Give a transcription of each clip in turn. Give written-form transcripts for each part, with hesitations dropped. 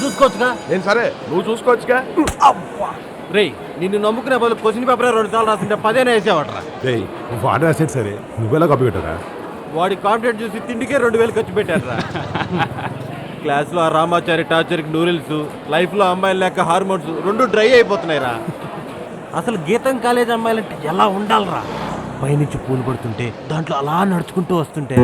చూసుకోవచ్చుగా. నేను సరే, నువ్వు చూసుకోవచ్చుగా. రేయ్, నిన్ను నమ్ముకునే బదులు క్వశ్చన్ పేపర్ 2 సార్లు రాసింటే 10 వేసేవాడరా. రేయ్, వాడు రాసేది సరే, నువ్వెలా కాపీ పెట్టరా? వాడి కాంపిటేట్ చూసి తిండికే 2000 ఖర్చు పెట్టారా. క్లాస్లో ఆ రామాచారి టార్చర్కి నూడిల్స్, లైఫ్లో అమ్మాయిలు లేక హార్మోన్స్ 2 డ్రై అయిపోతున్నాయిరా. అసలు గీతం కాలేజ్ అమ్మాయిలంటే ఎలా ఉండాలరా? పైనుంచి పూలు పడుతుంటే దాంట్లో అలా నడుచుకుంటూ వస్తుంటే.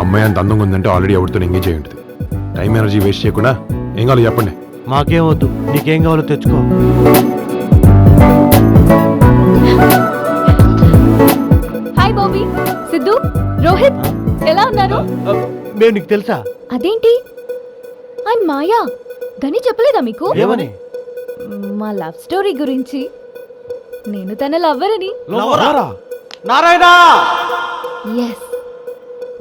అమ్మాయి అంత అందంగా ఉందంటే ఆల్రెడీ ఎవరితో ఎంగేజ్ అయ్యి ఉంటుంది. టైం ఎనర్జీ వేస్ట్ చేయకుండా ఏం కావాలో చెప్పండి. మాకేం వద్దు, నీకేం కావాలో తెచ్చుకో. హాయ్ బాబీ, సిద్ధు, రోహిత్, ఎలా ఉన్నారు? మేము నీకు తెలుసా? అదేంటి, ఐ మాయా. గని చెప్పలేదా మీకు? ఏమని? మా లవ్ స్టోరీ గురించి. నేను తన లవ్వర్ అని. నారాయణ! ఎస్,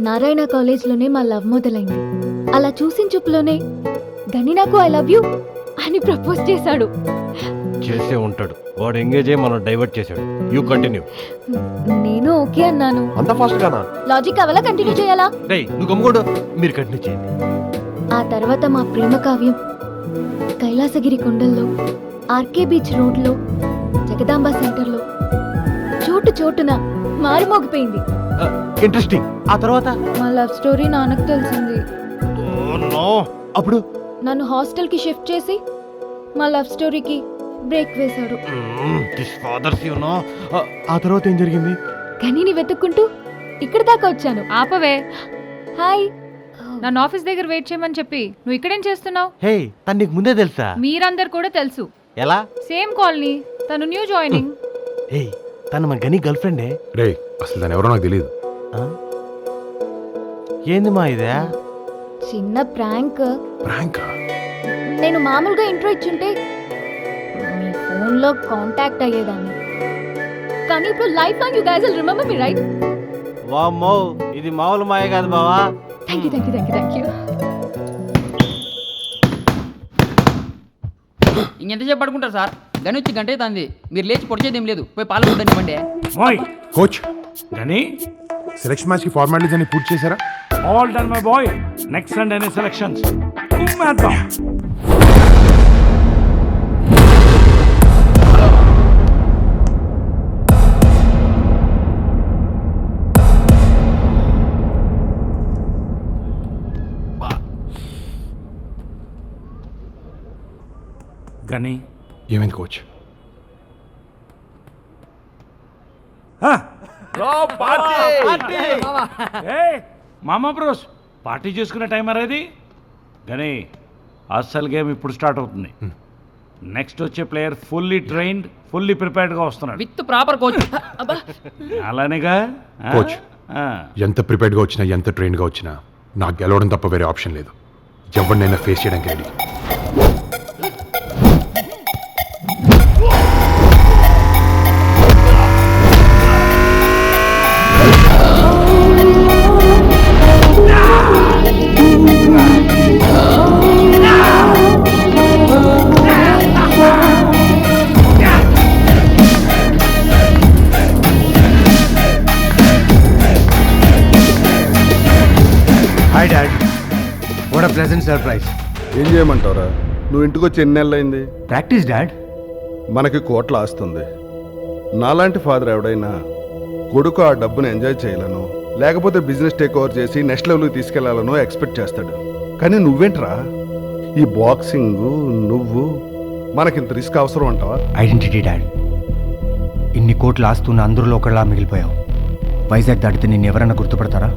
నారాయణ కాలేజ్లోనే మా లవ్ మొదలైంది. అలా చూసిన చూపులోనే గని నాకు ఐ లవ్ యూ అని ప్రపోజ్ చేశాడు. చేసే ఉంటాడు వాడు. ఎంగేజ్ అయ్యి మనం డైవర్ట్ చేశాడు. You continue. నేను ఓకే అన్నాను. అంత ఫాస్ట్ గానా? లాజిక్ అవలా కంటిన్యూ చేయాలా? నువ్వు గమ్ముకోడు, మీరు కంటిన్యూ చేయండి. ఆ తర్వాత మా ప్రేమ కావ్యం కైలాసగిరి కొండల్లో, ఆర్కే బీచ్ రోడ్లో, జగదాంబ సెంటర్లో చోటు చోటున మారుమోగిపోయింది. ఇంట్రెస్టింగ్. ఆ తర్వాత మా లవ్ స్టోరీ నాన్నకు తెలిసింది. అప్పుడు నన్ను హాస్టల్కి షిఫ్ట్ చేసి మా లవ్ స్టోరీకి బ్రేక్ వేశాడు. ఆ తర్వాత ఏం జరిగింది? గనిని వెతుక్కుంటూ ఇక్కడ దాకా వచ్చాను. ఆపవే. హాయ్. నన్ను ఆఫీస్ దగ్గర వెయిట్ చేయమని చెప్పి నువ్వు ఇక్కడేం చేస్తున్నావు? హే, తను నీకు ముందే తెలుసా? మీరందరు కూడా తెలుసు. ఎలా? Same colony. తను న్యూ జాయినింగ్. హే, తను మా గని గర్ల్ ఫ్రెండే. రే, అసలు దాని ఎవరో నాకు తెలియదు. ఏంది మా ఇదే? చిన్న ప్రాంక్. ప్రాంకా? నేను మామూలుగా ఇంట్రో ఇచ్చుంటే మీ ఫోన్లో కాంటాక్ట్ అయ్యేదాన్ని. కానీ ఇప్పుడు life long you guys will remember me, right? వామ్మో, ఇది మామూలు మాయ కాదు బావా. Thank you, thank you, thank you, thank you. ఇంకెంతసేపు పడుకుంటారు సార్? గని వచ్చి గంటే తంది. మీరు లేచి పొడిచేదేం లేదు. పోయి పాలు కొట్టనివ్వండి. కోచ్, గని సెలక్షన్ మ్యాచ్ కి ఫార్మాలిటీస్ అన్ని పూర్తి చేశారా? All done my boy. Next Sunday selections. కుమ్మేద్దాం. గని ఏమైంది కోచ్? మామా బ్రోస్, పార్టీ చేసుకునే టైం అనేది. గని అస్సలు గేమ్ ఇప్పుడు స్టార్ట్ అవుతుంది. నెక్స్ట్ వచ్చే ప్లేయర్ ఫుల్లీ ట్రైన్డ్, ఫుల్లీ ప్రిపేర్డ్గా వస్తున్నాడు. With proper coach. అలానేగా కోచ్, ఎంత ప్రిపేర్డ్గా వచ్చినా, ఎంత ట్రైన్డ్గా వచ్చినా నాకు గెలవడం తప్ప వేరే ఆప్షన్ లేదు. ఎవరినైనా ఫేస్ చేయడానికి ready. Hi dad, what a pleasant surprise. ఏం చేయమంటారా? నువ్వు ఇంటికి వచ్చి ఎన్ని నెలలు అయింది? Practice dad. మనకి కోట్ల ఆస్తుంది. నాలాంటి ఫాదర్ ఎవడైనా కొడుకు ఆ డబ్బును ఎంజాయ్ చేయాలనో, లేకపోతే బిజినెస్ టేక్ ఓవర్ చేసి నెక్స్ట్ లెవెల్కి తీసుకెళ్లాలనో ఎక్స్పెక్ట్ చేస్తాడు. కానీ నువ్వేంట్రా, ఈ బాక్సింగ్ నువ్వు, మనకింత రిస్క్ అవసరం అంటావా? Identity dad. ఇన్ని కోట్లు ఆస్తున్న అందరిలో ఒకళ్ళా మిగిలిపోయావు. వైజాగ్ దాటితే నిన్ను ఎవరైనా గుర్తుపడతారా?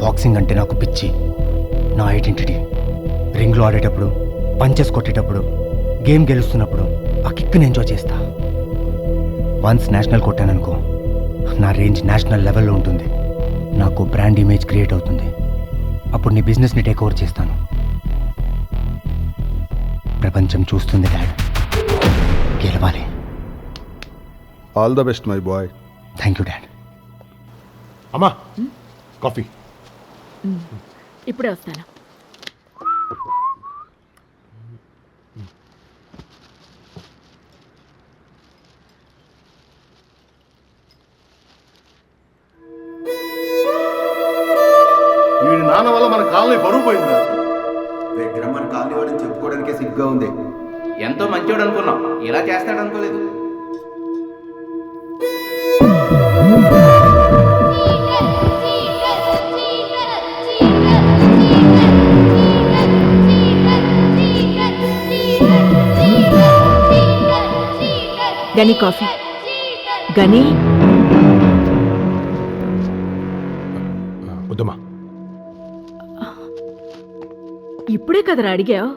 బాక్సింగ్ అంటే నాకు పిచ్చి, నా ఐడెంటిటీ. రింగ్లో ఆడేటప్పుడు, పంచెస్ కొట్టేటప్పుడు, గేమ్ గెలుస్తున్నప్పుడు ఆ కిక్ని ఎంజాయ్ చేస్తా. వన్స్ నేషనల్ కొట్టాననుకో, నా రేంజ్ నేషనల్ లెవెల్లో ఉంటుంది. నాకు బ్రాండ్ ఇమేజ్ క్రియేట్ అవుతుంది. అప్పుడు నీ బిజినెస్ని టేక్ ఓవర్ చేస్తాను. ప్రపంచం చూస్తుంది డాడ్. గెలవాలి. All the best my boy. Thank you dad. అమ్మా కాఫీ. ఇప్పుడే వస్తాను. వీడి నాన్న వల్ల మన కాలనీ బరువు పోయింది. విగ్రహం మన కాలనీ వాడని చెప్పుకోవడానికే సిగ్గుగా ఉంది. ఎంతో మంచివాడు అనుకున్నాం, ఇలా చేస్తాడు అనుకోలేదు. గని కాఫీ. గని వద్దమ్మా. ఇప్పుడే కదరా అడిగావు.